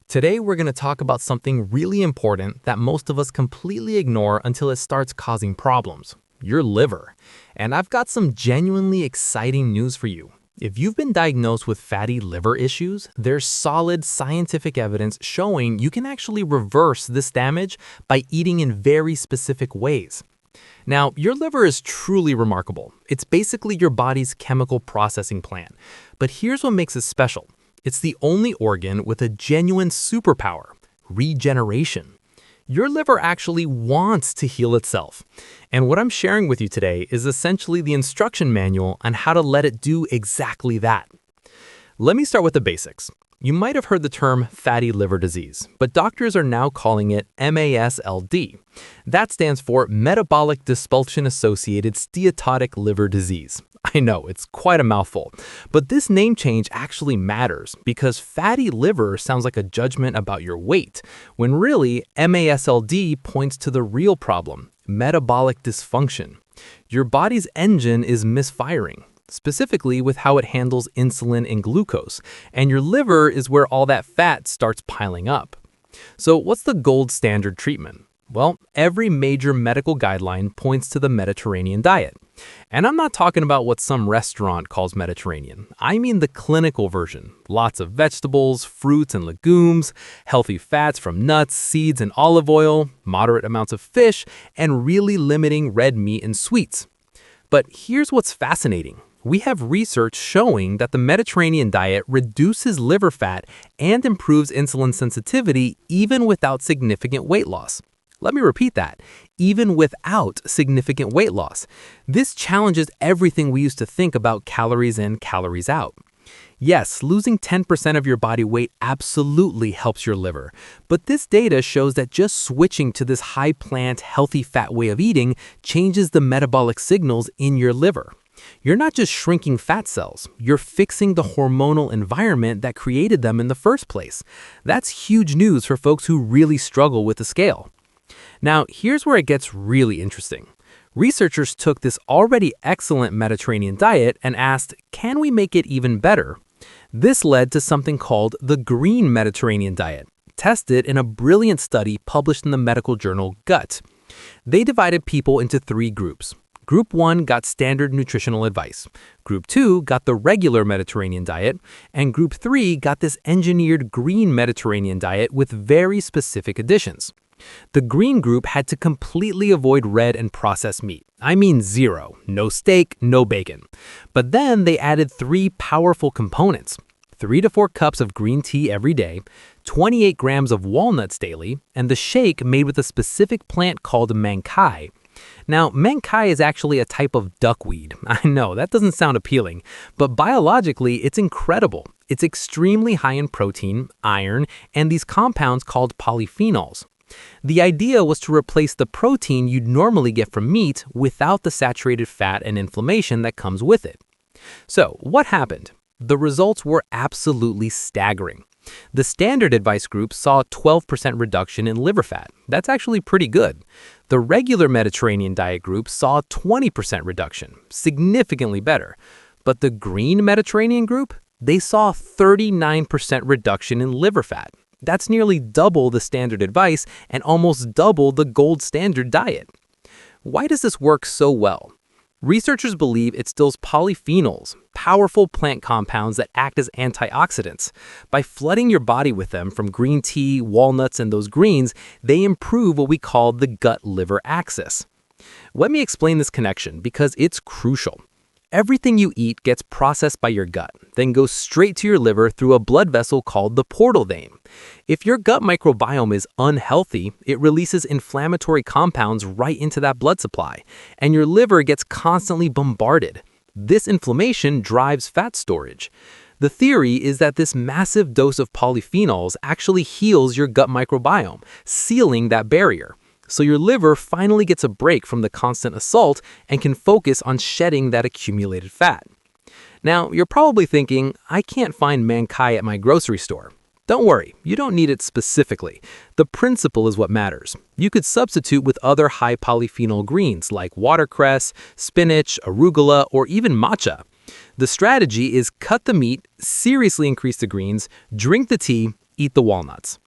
Today, we're going to talk about something really important that most of us completely ignore until it starts causing problems: your liver. And I've got some genuinely exciting news for you. If you've been diagnosed with fatty liver issues, there's solid scientific evidence showing you can actually reverse this damage by eating in very specific ways. Now, your liver is truly remarkable. It's basically your body's chemical processing plant. But here's what makes it special. It's the only organ with a genuine superpower: regeneration. Your liver actually wants to heal itself. And what I'm sharing with you today is essentially the instruction manual on how to let it do exactly that. Let me start with the basics. You might have heard the term fatty liver disease, but doctors are now calling it MASLD. That stands for Metabolic Dysfunction-Associated Steatotic Liver Disease. I know, it's quite a mouthful, but this name change actually matters because fatty liver sounds like a judgment about your weight, when really MASLD points to the real problem: metabolic dysfunction. Your body's engine is misfiring, specifically with how it handles insulin and glucose, and your liver is where all that fat starts piling up. So what's the gold standard treatment? Well, every major medical guideline points to the Mediterranean diet. And I'm not talking about what some restaurant calls Mediterranean. I mean the clinical version: lots of vegetables, fruits and legumes, healthy fats from nuts, seeds, and olive oil, moderate amounts of fish, and really limiting red meat and sweets. But here's what's fascinating. We have research showing that the Mediterranean diet reduces liver fat and improves insulin sensitivity even without significant weight loss. Let me repeat that: even without significant weight loss. This challenges everything we used to think about calories in, calories out. Yes, losing 10% of your body weight absolutely helps your liver, but this data shows that just switching to this high plant, healthy fat way of eating changes the metabolic signals in your liver. You're not just shrinking fat cells, you're fixing the hormonal environment that created them in the first place. That's huge news for folks who really struggle with the scale. Now, here's where it gets really interesting. Researchers took this already excellent Mediterranean diet and asked, can we make it even better? This led to something called the Green Mediterranean Diet, tested in a brilliant study published in the medical journal Gut. They divided people into 3 groups. Group 1 got standard nutritional advice. Group 2 got the regular Mediterranean diet. And Group 3 got this engineered green Mediterranean diet with very specific additions. The green group had to completely avoid red and processed meat. I mean zero. No steak, no bacon. But then they added 3 powerful components: 3 to 4 cups of green tea every day, 28 grams of walnuts daily, and the shake made with a specific plant called mankai. Now, mankai is actually a type of duckweed. I know, that doesn't sound appealing, but biologically, it's incredible. It's extremely high in protein, iron, and these compounds called polyphenols. The idea was to replace the protein you'd normally get from meat without the saturated fat and inflammation that comes with it. So, what happened? The results were absolutely staggering. The standard advice group saw a 12% reduction in liver fat. That's actually pretty good. The regular Mediterranean diet group saw a 20% reduction, significantly better. But the green Mediterranean group, they saw a 39% reduction in liver fat. That's nearly double the standard advice and almost double the gold standard diet. Why does this work so well? Researchers believe it stills polyphenols, powerful plant compounds that act as antioxidants. By flooding your body with them from green tea, walnuts, and those greens, they improve what we call the gut-liver axis. Let me explain this connection because it's crucial. Everything you eat gets processed by your gut, then goes straight to your liver through a blood vessel called the portal vein. If your gut microbiome is unhealthy, it releases inflammatory compounds right into that blood supply, and your liver gets constantly bombarded. This inflammation drives fat storage. The theory is that this massive dose of polyphenols actually heals your gut microbiome, sealing that barrier. So your liver finally gets a break from the constant assault and can focus on shedding that accumulated fat. Now, you're probably thinking, I can't find mankai at my grocery store. Don't worry, you don't need it specifically. The principle is what matters. You could substitute with other high polyphenol greens like watercress, spinach, arugula, or even matcha. The strategy is cut the meat, seriously increase the greens, drink the tea, eat the walnuts.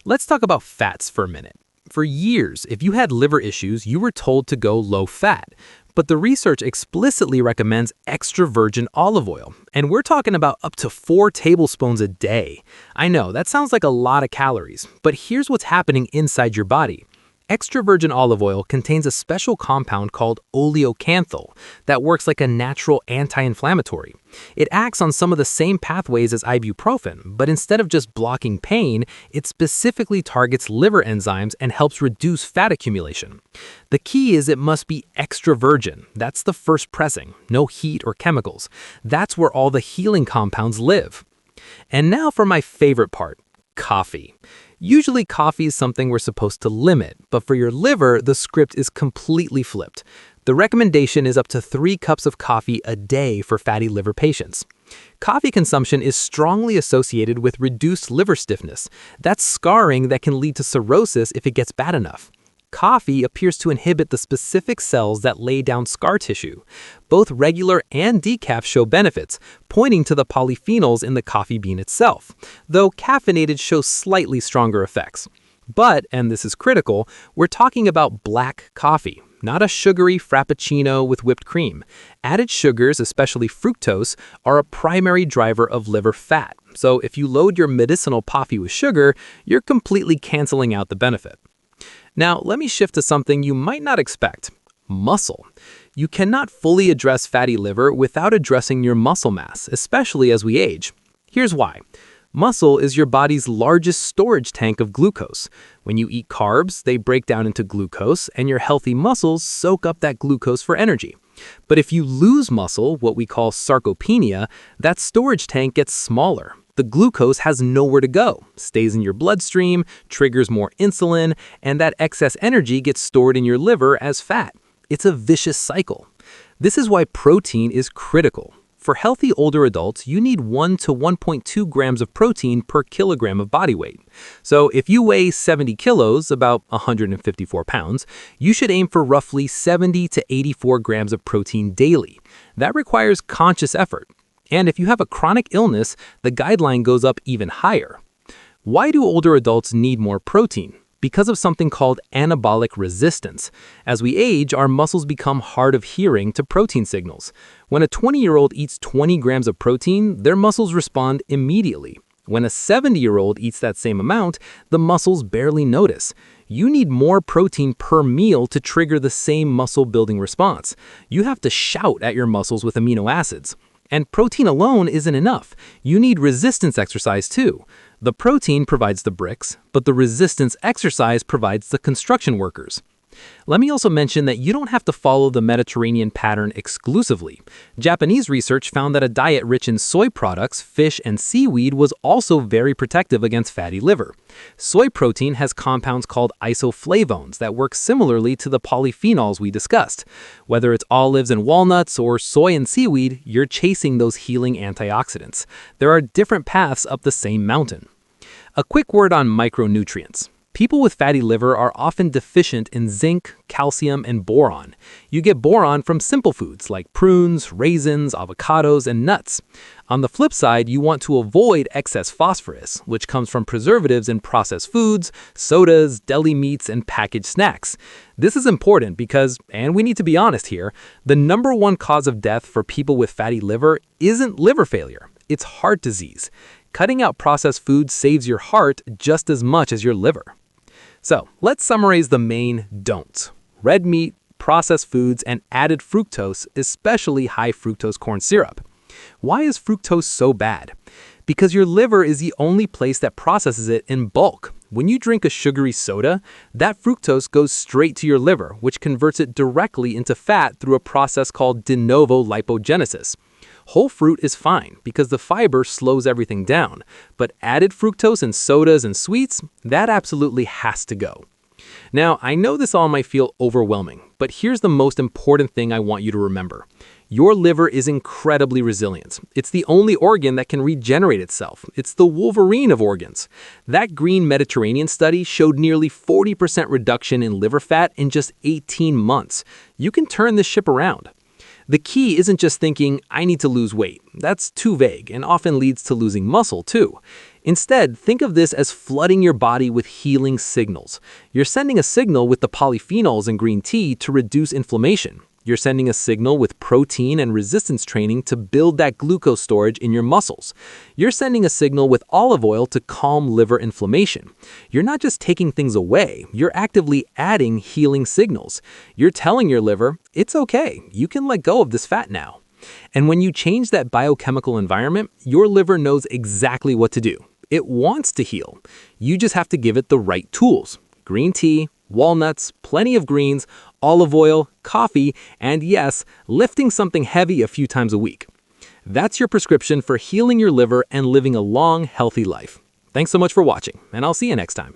Let's talk about fats for a minute. For years, if you had liver issues, you were told to go low fat. But the research explicitly recommends extra virgin olive oil, and we're talking about up to 4 tablespoons a day. I know, that sounds like a lot of calories, but here's what's happening inside your body. Extra virgin olive oil contains a special compound called oleocanthal that works like a natural anti-inflammatory. It acts on some of the same pathways as ibuprofen, but instead of just blocking pain, it specifically targets liver enzymes and helps reduce fat accumulation. The key is it must be extra virgin. That's the first pressing, no heat or chemicals. That's where all the healing compounds live. And now for my favorite part, coffee. Usually coffee is something we're supposed to limit, but for your liver, the script is completely flipped. The recommendation is up to 3 cups of coffee a day for fatty liver patients. Coffee consumption is strongly associated with reduced liver stiffness. That's scarring that can lead to cirrhosis if it gets bad enough. Coffee appears to inhibit the specific cells that lay down scar tissue. Both regular and decaf show benefits, pointing to the polyphenols in the coffee bean itself, though caffeinated shows slightly stronger effects. But, and this is critical, we're talking about black coffee, not a sugary frappuccino with whipped cream. Added sugars, especially fructose, are a primary driver of liver fat. So if you load your medicinal coffee with sugar, you're completely canceling out the benefit. Now, let me shift to something you might not expect: muscle. You cannot fully address fatty liver without addressing your muscle mass, especially as we age. Here's why. Muscle is your body's largest storage tank of glucose. When you eat carbs, they break down into glucose, and your healthy muscles soak up that glucose for energy. But if you lose muscle, what we call sarcopenia, that storage tank gets smaller. The glucose has nowhere to go, stays in your bloodstream, triggers more insulin, and that excess energy gets stored in your liver as fat. It's a vicious cycle. This is why protein is critical. For healthy older adults, you need 1 to 1.2 grams of protein per kilogram of body weight. So if you weigh 70 kilos, about 154 pounds, you should aim for roughly 70 to 84 grams of protein daily. That requires conscious effort. And if you have a chronic illness, the guideline goes up even higher. Why do older adults need more protein? Because of something called anabolic resistance. As we age, our muscles become hard of hearing to protein signals. When a 20-year-old eats 20 grams of protein, their muscles respond immediately. When a 70-year-old eats that same amount, the muscles barely notice. You need more protein per meal to trigger the same muscle-building response. You have to shout at your muscles with amino acids. And protein alone isn't enough. You need resistance exercise too. The protein provides the bricks, but the resistance exercise provides the construction workers. Let me also mention that you don't have to follow the Mediterranean pattern exclusively. Japanese research found that a diet rich in soy products, fish, and seaweed was also very protective against fatty liver. Soy protein has compounds called isoflavones that work similarly to the polyphenols we discussed. Whether it's olives and walnuts or soy and seaweed, you're chasing those healing antioxidants. There are different paths up the same mountain. A quick word on micronutrients. People with fatty liver are often deficient in zinc, calcium, and boron. You get boron from simple foods like prunes, raisins, avocados, and nuts. On the flip side, you want to avoid excess phosphorus, which comes from preservatives in processed foods, sodas, deli meats, and packaged snacks. This is important because, and we need to be honest here, the #1 cause of death for people with fatty liver isn't liver failure, it's heart disease. Cutting out processed foods saves your heart just as much as your liver. So let's summarize the main don'ts. Red meat, processed foods, and added fructose, especially high fructose corn syrup. Why is fructose so bad? Because your liver is the only place that processes it in bulk. When you drink a sugary soda, that fructose goes straight to your liver, which converts it directly into fat through a process called de novo lipogenesis. Whole fruit is fine because the fiber slows everything down, but added fructose in sodas and sweets, that absolutely has to go. Now, I know this all might feel overwhelming, but here's the most important thing I want you to remember. Your liver is incredibly resilient. It's the only organ that can regenerate itself. It's the Wolverine of organs. That Green Mediterranean study showed nearly 40% reduction in liver fat in just 18 months. You can turn this ship around. The key isn't just thinking, I need to lose weight. That's too vague and often leads to losing muscle too. Instead, think of this as flooding your body with healing signals. You're sending a signal with the polyphenols in green tea to reduce inflammation. You're sending a signal with protein and resistance training to build that glucose storage in your muscles. You're sending a signal with olive oil to calm liver inflammation. You're not just taking things away, you're actively adding healing signals. You're telling your liver, it's okay, you can let go of this fat now. And when you change that biochemical environment, your liver knows exactly what to do. It wants to heal. You just have to give it the right tools. Green tea, walnuts, plenty of greens, olive oil, coffee, and yes, lifting something heavy a few times a week. That's your prescription for healing your liver and living a long, healthy life. Thanks so much for watching, and I'll see you next time.